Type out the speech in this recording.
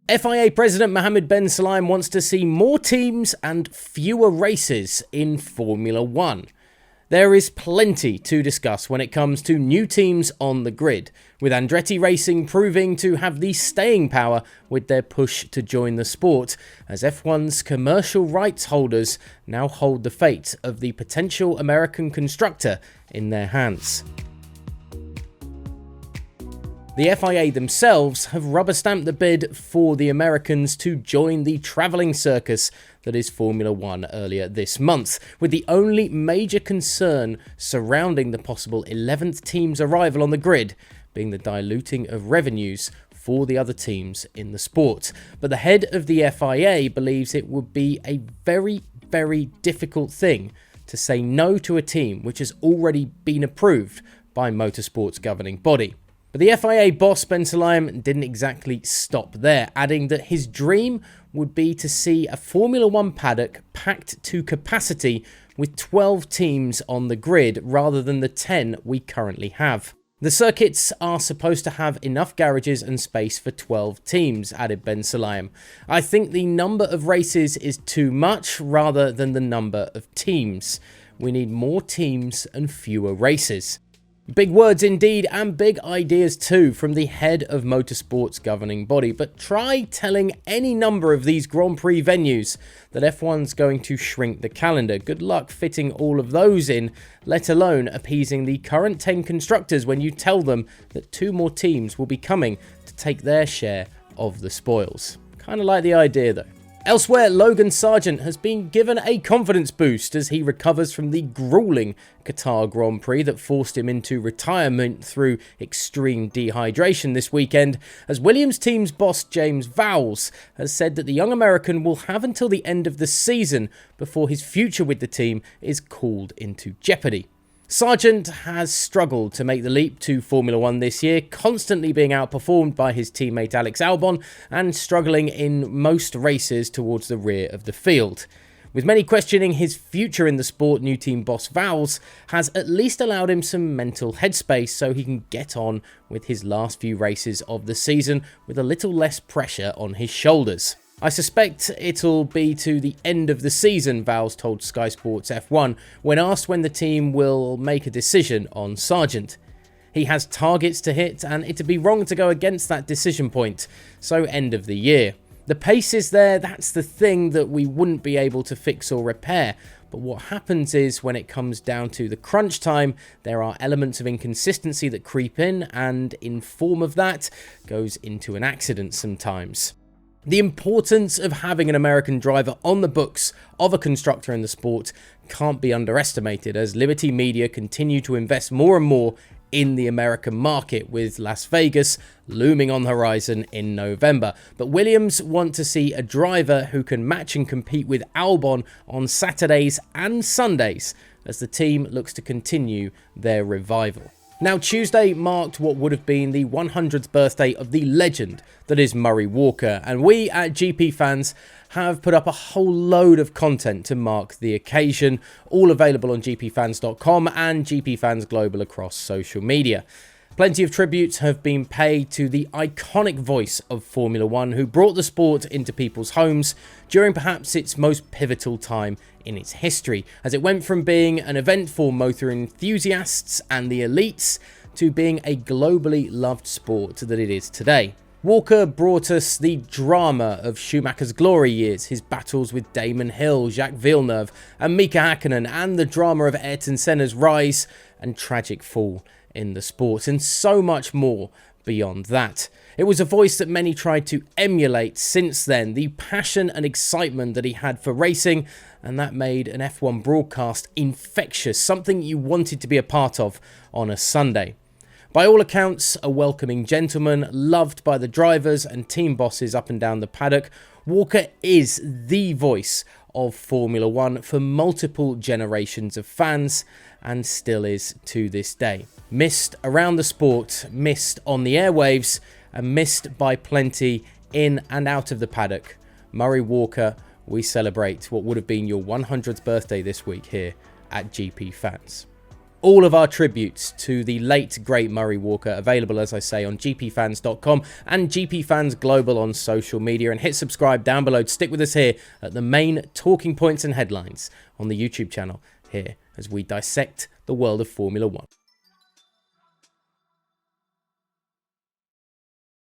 FIA President Mohammed Ben Sulayem wants to see more teams and fewer races in Formula 1. There is plenty to discuss when it comes to new teams on the grid, with Andretti Racing proving to have the staying power with their push to join the sport, as F1's commercial rights holders now hold the fate of the potential American constructor in their hands. The FIA themselves have rubber-stamped the bid for the Americans to join the travelling circus that is Formula 1 earlier this month, with the only major concern surrounding the possible 11th team's arrival on the grid being the diluting of revenues for the other teams in the sport. But the head of the FIA believes it would be a very, very difficult thing to say no to a team which has already been approved by motorsport's governing body. But the FIA boss Ben Sulayem didn't exactly stop there, adding that his dream would be to see a Formula 1 paddock packed to capacity with 12 teams on the grid rather than the 10 we currently have. The circuits are supposed to have enough garages and space for 12 teams, added Ben Sulayem. I think the number of races is too much rather than the number of teams. We need more teams and fewer races. Big words indeed, and big ideas too from the head of motorsport's governing body. But try telling any number of these Grand Prix venues that F1's going to shrink the calendar. Good luck fitting all of those in, let alone appeasing the current 10 constructors when you tell them that 2 more teams will be coming to take their share of the spoils. Kind of like the idea though. Elsewhere, Logan Sergeants has been given a confidence boost as he recovers from the grueling Qatar Grand Prix that forced him into retirement through extreme dehydration this weekend, as Williams team's boss James Vowles has said that the young American will have until the end of the season before his future with the team is called into jeopardy. Sargent has struggled to make the leap to Formula 1 this year, constantly being outperformed by his teammate Alex Albon and struggling in most races towards the rear of the field. With many questioning his future in the sport, new team boss Vowles has at least allowed him some mental headspace so he can get on with his last few races of the season with a little less pressure on his shoulders. I suspect it'll be to the end of the season, Vowles told Sky Sports F1 when asked when the team will make a decision on Sargent. He has targets to hit and it'd be wrong to go against that decision point, so end of the year. The pace is there, that's the thing that we wouldn't be able to fix or repair, but what happens is when it comes down to the crunch time, there are elements of inconsistency that creep in and in form of that goes into an accident sometimes. The importance of having an American driver on the books of a constructor in the sport can't be underestimated as Liberty Media continue to invest more and more in the American market, with Las Vegas looming on the horizon in November. But Williams want to see a driver who can match and compete with Albon on Saturdays and Sundays as the team looks to continue their revival. Now, Tuesday marked what would have been the 100th birthday of the legend that is Murray Walker, and we at GPFans have put up a whole load of content to mark the occasion, all available on gpfans.com and GPFans Global across social media. Plenty of tributes have been paid to the iconic voice of Formula 1 who brought the sport into people's homes during perhaps its most pivotal time in its history, as it went from being an event for motor enthusiasts and the elites to being a globally loved sport that it is today. Walker brought us the drama of Schumacher's glory years, his battles with Damon Hill, Jacques Villeneuve and Mika Hakkinen, and the drama of Ayrton Senna's rise and tragic fall in the sport, and so much more beyond that. It was a voice that many tried to emulate since then, the passion and excitement that he had for racing, and that made an F1 broadcast infectious, something you wanted to be a part of on a Sunday. By all accounts, a welcoming gentleman, loved by the drivers and team bosses up and down the paddock, Walker is the voice of Formula 1 for multiple generations of fans, and still is to this day. Missed around the sport, missed on the airwaves, and missed by plenty in and out of the paddock. Murray Walker, we celebrate what would have been your 100th birthday this week here at GP Fans. all of our tributes to the late great Murray Walker available, as I say, on GPFans.com and GPFans Global on social media. And hit subscribe down below to stick with us here at the main talking points and headlines on the YouTube channel here as we dissect the world of Formula One.